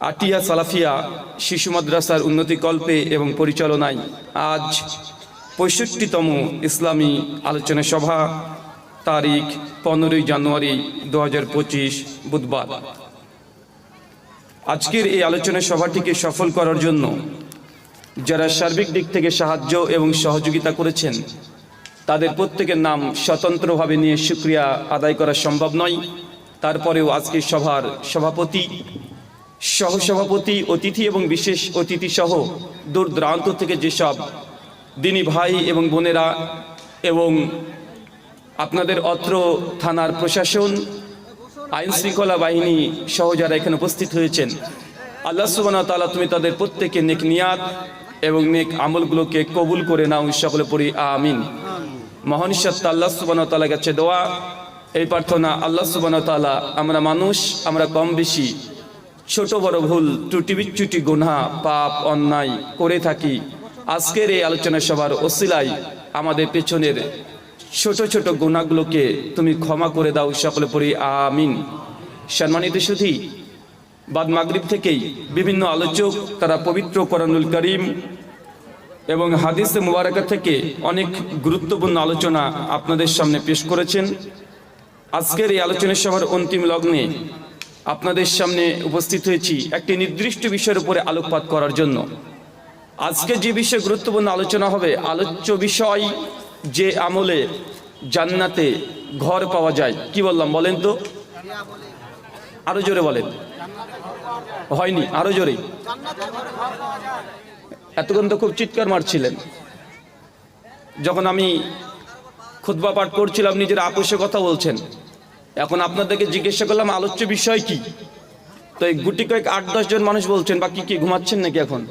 আটিয়া সালাফিয়া শিশু মাদ্রাসার উন্নতিকল্পে এবং পরিচালনায় আজ ৬৫তম ইসলামী আলোচনা সভা, তারিখ ১৫ জানুয়ারি ২০২৫ বুধবার। আজকের এই আলোচনা সভাটিকে সফল করার জন্য যারা সার্বিক দিক থেকে সাহায্য এবং সহযোগিতা করেছেন তাদের প্রত্যেকের নাম স্বতন্ত্রভাবে নিয়ে শুকরিয়া আদায় করা সম্ভব নয়। তারপরেও আজকের সভার সভাপতি, সহসভাপতি, অতিথি এবং বিশেষ অতিথি সহ দূর দূরান্ত থেকে যেসব দিনী ভাই এবং বোনেরা এবং আপনাদের অত্র থানার প্রশাসন, আইন শৃঙ্খলা বাহিনী সহ যারা এখানে উপস্থিত হয়েছেন, আল্লাহ সুবহানাহু ওয়া তাআলা তুমি তাদের প্রত্যেকের নেক নিয়াত এবং নেক আমলগুলোকে কবুল করে নাও, সকলে পড়ি আমিন। মহান সত্তা আল্লাহ সুবহানাহু ওয়া তাআলার কাছে দোয়া, এই প্রার্থনা, আল্লাহ সুবহানাহু ওয়া তাআলা আমরা মানুষ, আমরা কম বেশি ছোট বড় ভুল ত্রুটি বিচ্যুতি গুনাহ পাপ অন্যায় করে থাকি। আজকের এই আলোচনা সভার ওসিলায় আমাদের পেছনের ছোট ছোট গুনাহগুলোকে তুমি ক্ষমা করে দাও, সকলে পড়ি আমিন। সম্মানিত সুধী, বাদ মাগরিব থেকেই বিভিন্ন আলোচক তারা পবিত্র কোরআনুল কারীম এবং হাদিসে মুবারাকা থেকে অনেক গুরুত্বপূর্ণ আলোচনা আপনাদের সামনে পেশ করেছেন। আজকের এই আলোচনা সভার অন্তিম লগ্নে আপনাদের সামনে উপস্থিত হয়েছি একটি নির্দিষ্ট বিষয়ের উপরে আলোকপাত করার জন্য। আজকে যে বিষয়ে গুরুত্বপূর্ণ আলোচনা হবে, আলোচ্য বিষয় যে আমলে জান্নাতে ঘর পাওয়া যায়। কি বললাম বলেন তো? আরো জোরে বলেন। হয়নি, আরো জোরে। এতক্ষণ তো খুব চিৎকার মারছিলেন। যখন আমি খুতবা পাঠ করছিলাম নিজের আপোষে কথা বলছেন। এখন আপনাদেরকে জিজ্ঞাসা করলাম আলোচ্য বিষয় কি, তো এই গুটি কয়েক ৮-১০ জন মানুষ বলছেন, বাকি কি ঘুমাচ্ছেন নাকি? এখন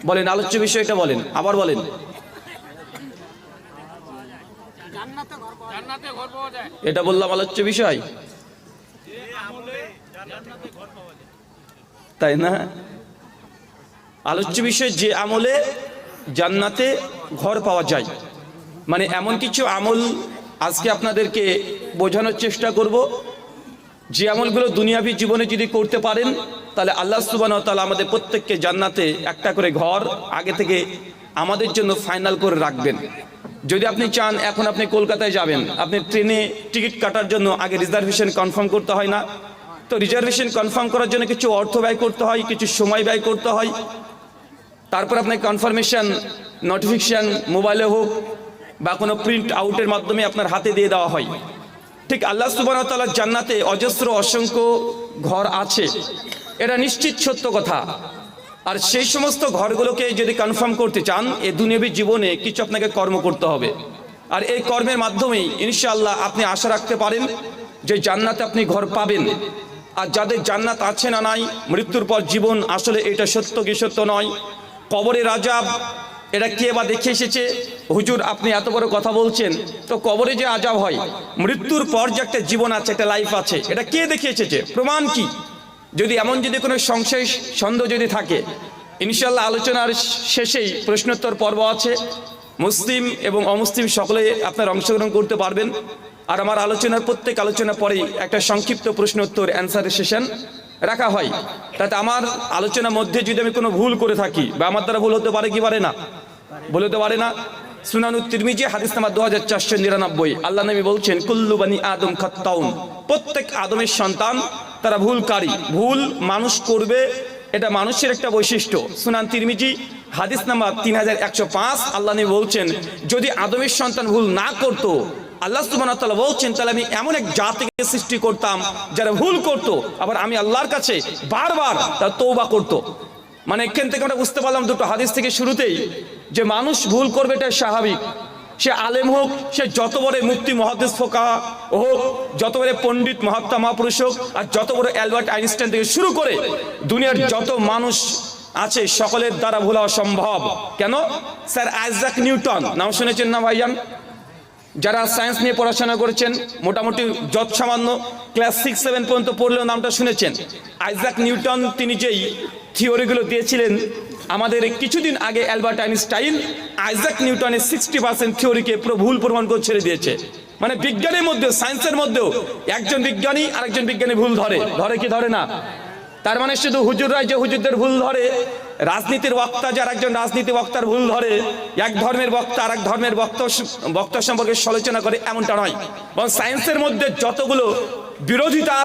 বলেন আলোচ্য বিষয়টা বলেন, আবার বলেন। এটা বললাম আলোচ্য বিষয়, তাই না? আলোচ্য বিষয় যে আমলে জান্নাতে ঘর পাওয়া যায়, মানে এমন কিছু আমল আজকে আপনাদেরকে বোঝানোর চেষ্টা করব, যে আমলগুলো দুনিয়াবী জীবনে যদি করতে পারেন তাহলে আল্লাহ সুবহানাহু ওয়া তাআলা আমাদের প্রত্যেককে জান্নাতে একটা করে ঘর আগে থেকে আমাদের জন্য ফাইনাল করে রাখবেন। যদি আপনি চান, এখন আপনি কলকাতায় যাবেন, আপনি ট্রেনে টিকিট কাটার জন্য আগে রিজার্ভেশন কনফার্ম করতে হয় না? তো রিজার্ভেশন কনফার্ম করার জন্য কিছু অর্থ ব্যয় করতে হয়, কিছু সময় ব্যয় করতে হয়। তারপর আপনার কনফার্মেশন নোটিফিকেশন মোবাইলে হোক বা কোনো প্রিন্ট আউটের মাধ্যমে আপনার হাতে দিয়ে দেওয়া হয়। ঠিক আল্লাহ সুবহানাহু ওয়া তাআলার জান্নাতে অজস্র অসংখ্য ঘর আছে, এটা নিশ্চিত সত্য কথা। আর সেই সমস্ত ঘরগুলোকে যদি কনফার্ম করতে চান, এই দুনিয়াবী জীবনে কিছু আপনাকে কর্ম করতে হবে। আর এই কর্মের মাধ্যমেই ইনশাআল্লাহ আপনি আশা রাখতে পারেন যে জান্নাতে আপনি ঘর পাবেন। আর যাদের জান্নাত আছে না নাই, মৃত্যুর পর জীবন, আসলে এটা সত্য কি সত্য নয়? কবরের আযাব, এটা কে বা দেখে এসেছে? হুজুর আপনি এত বড় কথা বলছেন, তো কবরে যে আযাব হয়, মৃত্যুর পর যে একটা জীবন আছে, একটা লাইফ আছে, এটা কে দেখে এসেছে? প্রমাণ কি? যদি এমন যদি কোনো সংশয় সন্দেহ যদি থাকে, ইনশাআল্লাহ আলোচনার শেষেই প্রশ্নোত্তর পর্ব আছে, মুসলিম এবং অমুসলিম সকলে আপনারা অংশগ্রহণ করতে পারবেন। আর আমার আলোচনার প্রত্যেক আলোচনা পরেই একটা সংক্ষিপ্ত প্রশ্নোত্তর অ্যান্সারের সেশন রাখা হয়। তাতে আমার আলোচনার মধ্যে যদি আমি কোনো ভুল করে থাকি, বা আমার দ্বারা ভুল হতে পারে কি পারে না? ভুল হতে পারে না? সুনানুত তিরমিজি হাদিস নাম্বার 2499, আল্লাহ নবী বলছেন, কুল্লু বানি আদম খাত্তাউন, প্রত্যেক আদমের সন্তান তারা ভুলকারী। ভুল মানুষ করবে, এটা মানুষের একটা বৈশিষ্ট্য। সুনান তিরমিজি হাদিস নাম্বার 3105, আল্লাহ নবী বলছেন, যদি আদমের সন্তান ভুল না করতো, আল্লাহ সুবহানাহু ওয়া তাআলা বলছেন, তাহলে আমি এমন এক জাতিকে সৃষ্টি করতাম যারা ভুল করত, আবার আমি আল্লাহর কাছে বারবার তার তওবা করত। মানে এখান থেকে আমরা বুঝতে পারলাম দুটো হাদিস থেকে শুরুতেই, যে মানুষ ভুল করবে এটা স্বাভাবিক। সে আলেম হোক, সে যত বড় মুফতি মুহাদ্দিস ফুকাহা হোক, যত বড় পণ্ডিত মহাত্মা মহাপুরুষ হোক, আর যত বড় অ্যালবার্ট আইনস্টাইন থেকে শুরু করে দুনিয়ার যত মানুষ আছে, সকলের দ্বারা ভুল হওয়া সম্ভব। কেন? স্যার আইজাক নিউটন নাম শুনেছেন না ভাইজান? যারা সায়েন্স নিয়ে পড়াশোনা করেছেন, মোটামুটি যত সামান্য ক্লাস 6-7 পর্যন্ত পড়লেও নামটা শুনেছেন। আইজাক নিউটন তিনি যেই থিওরিগুলো দিয়েছিলেন, আমাদের কিছুদিন আগে অ্যালবার্ট আইনস্টাইন আইজাক নিউটনের 60% থিওরিকে পুরো ভুল প্রমাণ করে ছেড়ে দিয়েছে। মানে বিজ্ঞানের মধ্যে, সায়েন্সের মধ্যেও একজন বিজ্ঞানী আরেকজন বিজ্ঞানী ভুল ধরে কি ধরে না? তার মানে শুধু হুজুররাই যে হুজুরদের ভুল ধরে, রাজনীতির বক্তা যারা একজন রাজনীতি বক্তার ভুল ধরে, এক ধর্মের বক্তা আর এক ধর্মের বক্তা সম্পর্কে সমালোচনা করে, এমনটা নয়। এবং সায়েন্সের মধ্যে যতগুলো বিরোধিতা